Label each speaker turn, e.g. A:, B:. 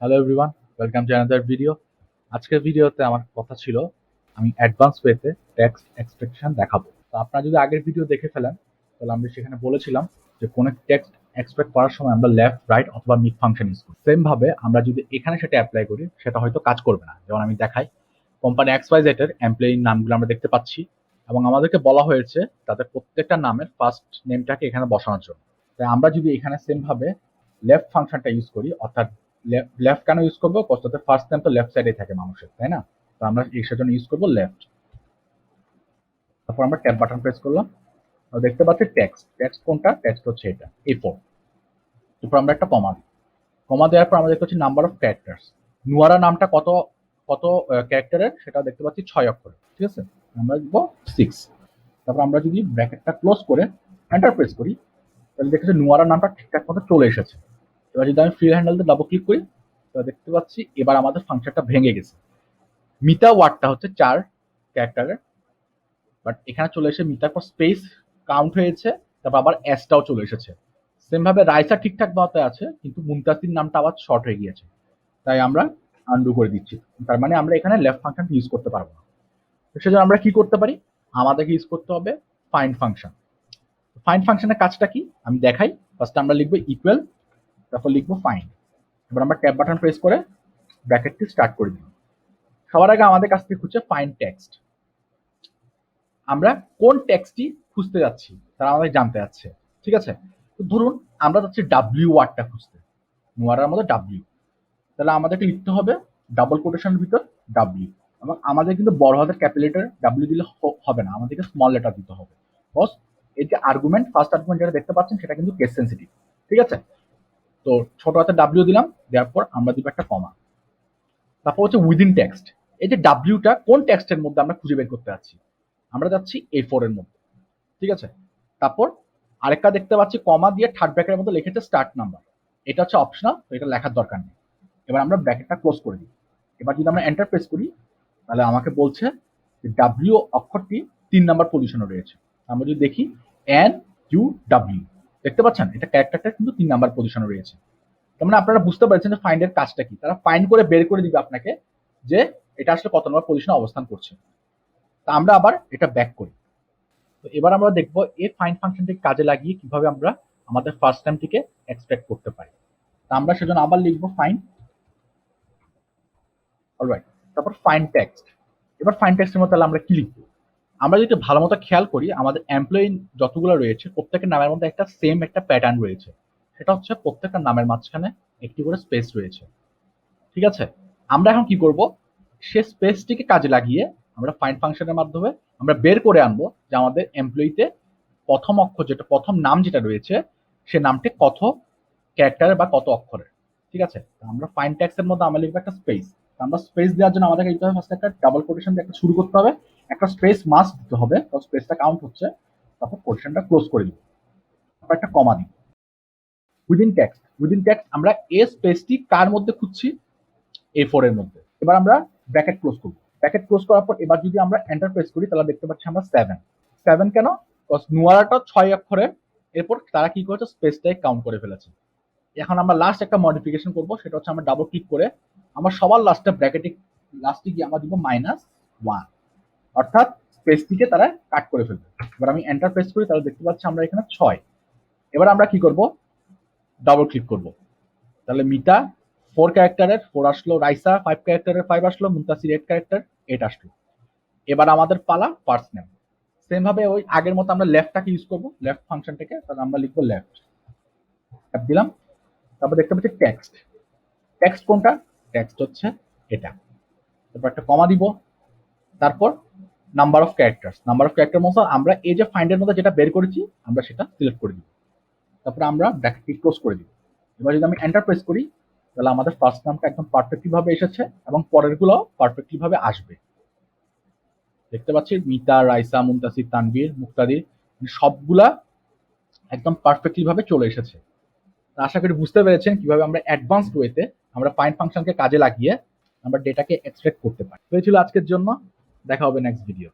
A: Hello everyone, welcome to another video. আজকের ভিডিওতে আমার কথা ছিল আমি অ্যাডভান্স ওয়েতে ট্যাক্স এক্সপেকটেশন দেখাবো। তো আপনারা যদি আগের ভিডিও দেখে ফেলেন তাহলে আমরা সেখানে বলেছিলাম যে কোনো টেক্সট এক্সপেক্ট করার সময় আমরা লেফট, রাইট অথবা মিড ফাংশন ইউজ করি। সেম ভাবে আমরা যদি এখানে সেটা অ্যাপ্লাই করি সেটা হয়তো কাজ করবে না। যেমন আমি দেখাই, কোম্পানি এক্স ওয়াই জেড এর এমপ্লয়ির নামগুলো আমরা দেখতে পাচ্ছি এবং আমাদেরকে বলা হয়েছে তাদের প্রত্যেকটা নামের ফার্স্ট নেমটাকে এখানে বসানোর জন্য। তাই আমরা যদি এখানে সেম ভাবে লেফট ফাংশনটা ইউজ করি, অর্থাৎ লেফট কেন ইউজ করবো? কস্তাতে ফার্স্ট নেম তো লেফট সাইডে থাকে মানুষের, তাই না? তো আমরা সেজন্য ইউজ করবো লেফট। তারপর আমরা ট্যাব বাটন প্রেস করলাম, দেখতে পাচ্ছি টেক্সট। টেক্সট কোনটা? টেক্সট হচ্ছে এটা, A4। এরপর আমরা একটা কমা দিই। কমা দেওয়ার পর আমরা দেখতে পাচ্ছি নাম্বার অফ ক্যারেক্টার্স। নুয়ারা নামটা কত কত ক্যারেক্টারের সেটা দেখতে পাচ্ছি 6 অক্ষরের, ঠিক আছে? আমরা লিখবো 6। তারপর আমরা যদি ব্র্যাকেটটা ক্লোজ করে এন্টার প্রেস করি তাহলে দেখতে পাচ্ছি নুয়ারা নামটা ঠিকঠাক মতো চলে এসেছে। এবার যদি আমি ফ্রি হ্যান্ডেল দিয়ে ডাবল ক্লিক করি তাহলে দেখতে পাচ্ছি এবার আমাদের ফাংশনটা ভেঙে গেছে। মিতা ওয়ার্ডটা হচ্ছে 4 ক্যারেক্টারের, বাট এখানে চলে এসে মিতার পর স্পেস কাউন্ট হয়েছে, তারপর আবার এসটাও চলে এসেছে। সেম ভাবে রাইসা ঠিকঠাক মতো আছে, কিন্তু মুনতাসির নামটা আবার শর্ট হয়ে গিয়েছে। তাই আমরা আনডু করে দিচ্ছি। তার মানে আমরা এখানে লেফট ফাংশন ইউজ করতে পারবো না। তো সেজন্য আমরা কি করতে পারি? আমাদেরকে ইউজ করতে হবে ফাইন্ড ফাংশন। ফাইন্ড ফাংশনের কাজটা কি আমি দেখাই। ফার্স্ট আমরা লিখবো ইকুয়াল, তারপর লিখবো ফাইন্ড। এবার আমরা ট্যাব বাটন প্রেস করে ব্র্যাকেটটি স্টার্ট করে দিই। সবার আগে আমাদের কাছ থেকে খুঁজছে ফাইন্ড টেক্সট। আমরা কোন টেক্সটটি খুঁজতে যাচ্ছি তারা আমাদের জানতে যাচ্ছে, ঠিক আছে? তো ধরুন আমরা যাচ্ছি ডাব্লিউ ওয়ার্ডটা খুঁজতে, নোয়ারার মধ্যে ডাব্লিউ। তাহলে আমাদেরকে লিখতে হবে ডাবল কোটেশনের ভিতর ডাব্লিউ, এবং আমাদের কিন্তু বড় হাতের ক্যাপিটাল ডাব্লিউ দিলে হবে না, আমাদেরকে স্মল লেটার দিতে হবে। বস, এই যে আর্গুমেন্ট, ফার্স্ট আর্গুমেন্ট যেটা দেখতে পাচ্ছেন সেটা কিন্তু কেস সেন্সিটিভ, ঠিক আছে? তো ছোট হাতের ডাব্লিউ দিলাম, দেওয়ার পর আমরা দিব একটা কমা। তারপর হচ্ছে উইদিন টেক্সট। এই যে ডাব্লিউটা কোন টেক্সটের মধ্যে আমরা খুঁজে বের করতে যাচ্ছি, আমরা যাচ্ছি A4 এর মধ্যে, ঠিক আছে? তারপর আরেকটা দেখতে পাচ্ছি কমা দিয়ে থার্ড ব্র্যাকেটের মধ্যে লিখেছে স্টার্ট নাম্বার। এটা হচ্ছে অপশনাল, তো এটা লেখার দরকার নেই। এবার আমরা ব্র্যাকেটটা ক্লোজ করে দিই। এবার যদি আমরা এন্টার প্রেস করি তাহলে আমাকে বলছে যে ডাব্লিউ অক্ষরটি 3 নাম্বার পজিশনে রয়েছে। আমরা যদি দেখি NUW, দেখতে পাচ্ছেন এটা ক্যারেক্টারটা কিন্তু 3 নাম্বার পজিশনে রয়েছে। তার মানে আপনারা বুঝতে পারছেন যে ফাইন্ডের কাজটা কি। তারা ফাইন্ড করে বের করে দিবে আপনাকে যে এটা আসলে কত নম্বর পজিশনে অবস্থান করছে। তা আমরা আবার এটা ব্যাক করি। তো এবার আমরা দেখবো এই ফাইন্ড ফাংশনটিকে কাজে লাগিয়ে কিভাবে আমরা আমাদের ফার্স্ট টাইমটিকে এক্সট্রাক্ট করতে পারি। তা আমরা সেজন্য আবার লিখবো ফাইন্ড, অলরাইট। তারপর ফাইন্ড টেক্সট। এবার ফাইন্ড টেক্সটের মধ্যে তাহলে আমরা কি লিখবো? আমরা যদি ভালো মতো খেয়াল করি আমাদের এমপ্লয়ি যতগুলো রয়েছে প্রত্যেকের নামের মধ্যে একটা সেম একটা প্যাটার্ন রয়েছে। সেটা হচ্ছে প্রত্যেকটা নামের মাঝখানে একটি করে স্পেস রয়েছে, ঠিক আছে? আমরা এখন কি করব? সে স্পেসটিকে কাজে লাগিয়ে আমরা ফাইন্ড ফাংশনের মাধ্যমে আমরা বের করে আনবো যে আমাদের এমপ্লয়িতে প্রথম অক্ষর যেটা, প্রথম নাম যেটা রয়েছে সে নামটি কত ক্যারেক্টারের বা কত অক্ষরের, ঠিক আছে? আমরা ফাইন্ড ট্যাক্স এর মধ্যে আমরা লিখবো একটা স্পেস। আমরা স্পেস দেওয়ার জন্য আমাদেরকে দিতে হবে ফার্স্ট একটা ডাবল কোটেশন দিয়ে একটা শুরু করতে হবে, একটা স্পেস মাস্ট দিতে হবে, তো স্পেসটা কাউন্ট হচ্ছে। তারপর কোটেশনটা ক্লোজ করে দিব, তারপর একটা কমা দিব। উইদিন টেক্সট, উইদিন টেক্সট আমরা এ স্পেসটি কার মধ্যে খুঁজছি? A4 এর মধ্যে। এবার আমরা ব্র্যাকেট ক্লোজ করব। ব্র্যাকেট ক্লোজ করার পর এবার যদি আমরা এন্টার প্রেস করি তাহলে দেখতে পাচ্ছি আমরা 7। 7 কেন? কজ নুয়ারাটা 6 অক্ষরের, এরপর তারা কি করেছে স্পেসটাই কাউন্ট করে ফেলেছে। এখন আমরা লাস্ট একটা মডিফিকেশন করব, সেটা হচ্ছে আমরা ডাবল ক্লিক করে আমরা সবার লাস্টে ব্র্যাকেটে লাস্টে গিয়ে আমরা দিব -1, অর্থাৎ স্পেসটিকে তারা কাট করে ফেলবে। এবার আমি এন্টার প্রেস করি তাহলে দেখতে পাচ্ছি আমরা এখানে 6। এবার আমরা কি করব? ডাবল ক্লিক করব, তাহলে মিতা 4 ক্যারেক্টারের 4 আসলো, রাইসা 5 ক্যারেক্টারের 5 আসলো, মুনতাসির 8 ক্যারেক্টার 8 আসলো। এবার আমাদের পালা ফার্স্ট নেম। সেম ভাবে ওই আগের মতো আমরা লেফটটাকে ইউজ করব, লেফট ফাংশনটাকে। তাহলে আমরা লিখবো লেফট, ট্যাপ দিলাম। তারপর দেখতে পাচ্ছি টেক্সট। টেক্সট কোনটা? টেক্সট হচ্ছে এটা। তারপর একটা কমা দিব, তারপর number of characters. Number of character মতো আমরা এই যে ফাইন্ডের মধ্যে যেটা বের করেছি আমরা সেটা সিলেক্ট করে দিব। তারপর আমরা ব্র্যাকেটটি ক্লোজ করে দিব। এবার যদি আমি এন্টার প্রেস করি তাহলে আমাদের ফার্স্ট নামটা একদম পারফেক্টলি ভাবে এসেছে এবং পরের গুলো পারফেক্টলি ভাবে আসবে। দেখতে পাচ্ছি মিতা, রাইসা, মুনতাসির, তানভীর, মুক্তাদির সবগুলা একদম পারফেক্টলি ভাবে চলে এসেছে। আশা করি বুঝতে পেরেছেন কিভাবে আমরা অ্যাডভান্সড ওয়েতে আমরা ফাইন্ড ফাংশনকে কাজে লাগিয়ে আমরা ডেটাকে এক্সট্রাক্ট করতে পারি। তো এই ছিল আজকের জন্য, দেখা হবে নেক্সট ভিডিও।